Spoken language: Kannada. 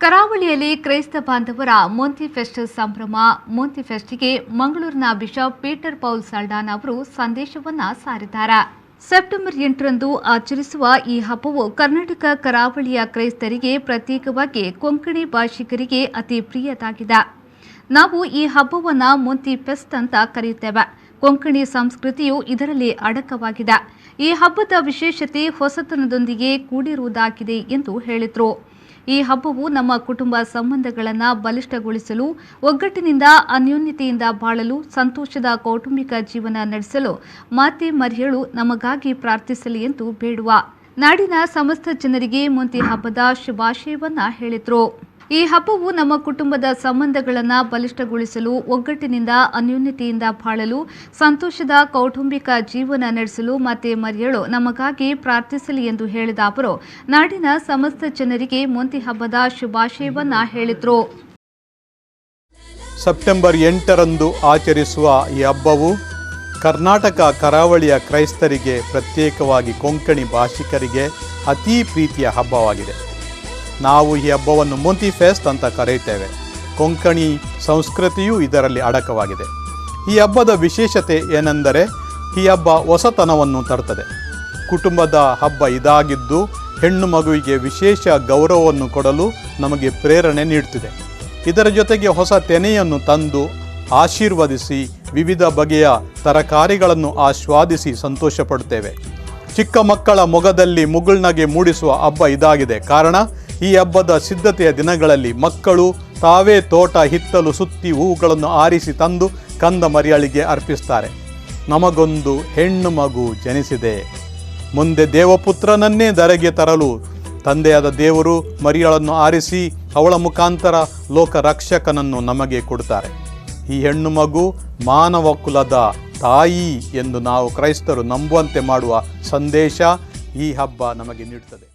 ಕರಾವಳಿಯಲ್ಲಿ ಕ್ರೈಸ್ತ ಬಾಂಧವರ ಮೋಂತಿ ಫೆಸ್ಟ್ ಸಂಭ್ರಮ. ಮೋಂತಿ ಫೆಸ್ಟ್ಗೆ ಮಂಗಳೂರಿನ ಬಿಷಪ್ ಪೀಟರ್ ಪೌಲ್ ಸಲ್ಡಾನ್ ಅವರು ಸಂದೇಶವನ್ನ ಸಾರಿದ್ದಾರೆ. ಸೆಪ್ಟೆಂಬರ್ 8ರಂದು ಆಚರಿಸುವ ಈ ಹಬ್ಬವು ಕರ್ನಾಟಕ ಕರಾವಳಿಯ ಕ್ರೈಸ್ತರಿಗೆ, ಪ್ರತ್ಯೇಕವಾಗಿ ಕೊಂಕಣಿ ಭಾಷಿಕರಿಗೆ ಅತಿ ಪ್ರಿಯದಾಗಿದೆ. ನಾವು ಈ ಹಬ್ಬವನ್ನು ಮೋಂತಿ ಫೆಸ್ಟ್ ಅಂತ ಕರೆಯುತ್ತೇವೆ. ಕೊಂಕಣಿ ಸಂಸ್ಕೃತಿಯು ಇದರಲ್ಲಿ ಅಡಕವಾಗಿದೆ. ಈ ಹಬ್ಬದ ವಿಶೇಷತೆ ಹೊಸತನದೊಂದಿಗೆ ಕೂಡಿರುವುದಾಗಿದೆ ಎಂದು ಹೇಳಿದರು. ಈ ಹಬ್ಬವು ನಮ್ಮ ಕುಟುಂಬ ಸಂಬಂಧಗಳನ್ನು ಬಲಿಷ್ಠಗೊಳಿಸಲು, ಒಗ್ಗಟ್ಟಿನಿಂದ ಅನ್ಯೋನ್ಯತೆಯಿಂದ ಬಾಳಲು, ಸಂತೋಷದ ಕೌಟುಂಬಿಕ ಜೀವನ ನಡೆಸಲು ಮಾತೆ ಮರಿಯಳು ನಮಗಾಗಿ ಪ್ರಾರ್ಥಿಸಲಿ ಎಂದು ಬೇಡುವ. ನಾಡಿನ ಸಮಸ್ತ ಜನರಿಗೆ ಮೋಂತಿ ಹಬ್ಬದ ಶುಭಾಶಯವನ್ನ ಹೇಳಿದರು. ಈ ಹಬ್ಬವು ನಮ್ಮ ಕುಟುಂಬದ ಸಂಬಂಧಗಳನ್ನು ಬಲಿಷ್ಠಗೊಳಿಸಲು, ಒಗ್ಗಟ್ಟಿನಿಂದ ಅನ್ಯೋನ್ಯತೆಯಿಂದ ಬಾಳಲು, ಸಂತೋಷದ ಕೌಟುಂಬಿಕ ಜೀವನ ನಡೆಸಲು ಮಾತೆ ಮರಿಯಳು ನಮಗಾಗಿ ಪ್ರಾರ್ಥಿಸಲಿ ಎಂದು ಹೇಳಿದ ಅವರು ನಾಡಿನ ಸಮಸ್ತ ಜನರಿಗೆ ಮೋಂತಿ ಹಬ್ಬದ ಶುಭಾಶಯವನ್ನ ಹೇಳಿದರು. ಸೆಪ್ಟೆಂಬರ್ 8ರಂದು ಆಚರಿಸುವ ಈ ಹಬ್ಬವು ಕರ್ನಾಟಕ ಕರಾವಳಿಯ ಕ್ರೈಸ್ತರಿಗೆ, ಪ್ರತ್ಯೇಕವಾಗಿ ಕೊಂಕಣಿ ಭಾಷಿಕರಿಗೆ ಅತೀ ಪ್ರೀತಿಯ ಹಬ್ಬವಾಗಿದೆ. ನಾವು ಈ ಹಬ್ಬವನ್ನು ಮೋಂತಿ ಫೆಸ್ಟ್ ಅಂತ ಕರೆಯುತ್ತೇವೆ. ಕೊಂಕಣಿ ಸಂಸ್ಕೃತಿಯೂ ಇದರಲ್ಲಿ ಅಡಕವಾಗಿದೆ. ಈ ಹಬ್ಬದ ವಿಶೇಷತೆ ಏನೆಂದರೆ, ಈ ಹಬ್ಬ ಹೊಸತನವನ್ನು ತರುತ್ತದೆ. ಕುಟುಂಬದ ಹಬ್ಬ ಇದಾಗಿದ್ದು ಹೆಣ್ಣು ಮಗುವಿಗೆ ವಿಶೇಷ ಗೌರವವನ್ನು ಕೊಡಲು ನಮಗೆ ಪ್ರೇರಣೆ ನೀಡುತ್ತಿದೆ. ಇದರ ಜೊತೆಗೆ ಹೊಸ ತೆನೆಯನ್ನು ತಂದು ಆಶೀರ್ವದಿಸಿ ವಿವಿಧ ಬಗೆಯ ತರಕಾರಿಗಳನ್ನು ಆಸ್ವಾದಿಸಿ ಸಂತೋಷ ಪಡುತ್ತೇವೆ. ಚಿಕ್ಕ ಮಕ್ಕಳ ಮೊಗದಲ್ಲಿ ಮುಗುಳ್ನಗೆ ಮೂಡಿಸುವ ಹಬ್ಬ ಇದಾಗಿದೆ. ಕಾರಣ, ಈ ಹಬ್ಬದ ಸಿದ್ಧತೆಯ ದಿನಗಳಲ್ಲಿ ಮಕ್ಕಳು ತಾವೇ ತೋಟ ಹಿತ್ತಲು ಸುತ್ತಿ ಹೂವುಗಳನ್ನು ಆರಿಸಿ ತಂದು ಕಂದ ಮರಿಯಳಿಗೆ ಅರ್ಪಿಸ್ತಾರೆ. ನಮಗೊಂದು ಹೆಣ್ಣು ಮಗು ಜನಿಸಿದೆ, ಮುಂದೆ ದೇವಪುತ್ರನನ್ನೇ ಧರೆಗೆ ತರಲು ತಂದೆಯಾದ ದೇವರು ಮರಿಯಳನ್ನು ಆರಿಸಿ ಅವಳ ಮುಖಾಂತರ ಲೋಕ ರಕ್ಷಕನನ್ನು ನಮಗೆ ಕೊಡುತ್ತಾರೆ. ಈ ಹೆಣ್ಣು ಮಗು ಮಾನವ ಕುಲದ ತಾಯಿ ಎಂದು ನಾವು ಕ್ರೈಸ್ತರು ನಂಬುವಂತೆ ಮಾಡುವ ಸಂದೇಶ ಈ ಹಬ್ಬ ನಮಗೆ ನೀಡುತ್ತದೆ.